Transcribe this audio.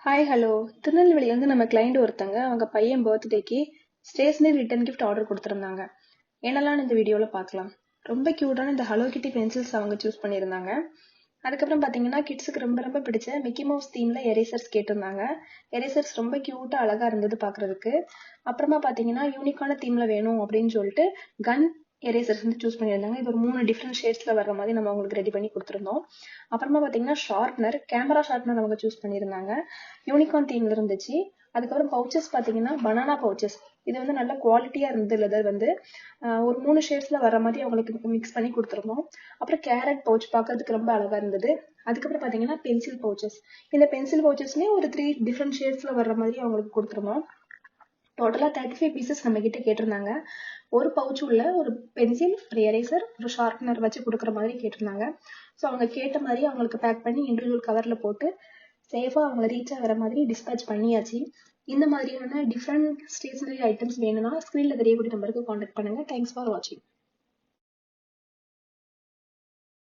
Hi hello. திருநெல்வேலியிலேருந்து நம்ம client ஒருத்தங்க அவங்க பையன் பர்த்டேக்கு ஸ்டேஷனரி ரிட்டன் கிஃப்ட் ஆர்டர் கொடுத்துருந்தாங்க. என்னெல்லாம் இந்த வீடியோவில் பார்க்கலாம். ரொம்ப க்யூட்டான இந்த ஹலோ கிட்டி பென்சில்ஸ் அவங்க சூஸ் பண்ணியிருந்தாங்க. அதுக்கப்புறம் பார்த்தீங்கன்னா கிட்ஸுக்கு ரொம்ப ரொம்ப பிடிச்ச மிக்கி மவுஸ் தீமில் எரேசர்ஸ் கேட்டிருந்தாங்க. எரேசர்ஸ் ரொம்ப க்யூட்டாக அழகாக இருந்தது பார்க்குறதுக்கு. அப்புறமா பார்த்தீங்கன்னா யூனிக்கான தீமில் வேணும் அப்படின்னு சொல்லிட்டு கன் எரேசர்ஸ் வந்து சூஸ் பண்ணியிருந்தாங்க. இது ஒரு 3 டிஃப்ரெண்ட் ஷேட்ஸில் வர்ற மாதிரி நம்ம அவங்களுக்கு ரெடி பண்ணி கொடுத்துருந்தோம். அப்புறமா பார்த்தீங்கன்னா ஷார்ப்னர், கேமரா ஷார்ப்னர் அவங்க சூஸ் பண்ணியிருந்தாங்க. யூனிகார்ன் தீம்ல இருந்துச்சு. அதுக்கப்புறம் பவுச்சஸ் பார்த்தீங்கன்னா பனானா பவுச்சஸ். இது வந்து நல்ல குவாலிட்டியாக இருந்தது. லெதர் வந்து ஒரு 3 ஷேட்ஸில் வர மாதிரி அவங்களுக்கு மிக்ஸ் பண்ணி கொடுத்துருந்தோம். அப்புறம் கேரட் பவுச் பார்க்கறதுக்கு ரொம்ப அழகாக இருந்தது. அதுக்கப்புறம் பார்த்தீங்கன்னா பென்சில் பவுச்சஸ். இந்த பென்சில் பவுச்சஸ்மே ஒரு 3 டிஃப்ரெண்ட் ஷேட்ஸில் வர்ற மாதிரி அவங்களுக்கு கொடுத்துருந்தோம். டோட்டலாக 35 பீசஸ் நம்ம கிட்ட கேட்டிருந்தாங்க. ஒரு பவுச் உள்ள ஒரு பென்சில், ஒரு எரேசர், ஒரு ஷார்ப்னர் வச்சு கொடுக்குற மாதிரி கேட்டிருந்தாங்க. ஸோ அவங்க கேட்ட மாதிரி அவங்களுக்கு பேக் பண்ணி இண்டிவிஜுவல் கவரில் போட்டு சேஃபாக அவங்கள ரீச் ஆகிற மாதிரி டிஸ்பேச் பண்ணியாச்சு. இந்த மாதிரியான டிஃப்ரெண்ட் ஸ்டேஷனரி ஐட்டம்ஸ் வேணும்னா ஸ்க்ரீனில் தெரியக்கூடிய நம்பருக்கு காண்டாக்ட் பண்ணுங்கள். தேங்க்ஸ் ஃபார் வாட்சிங்.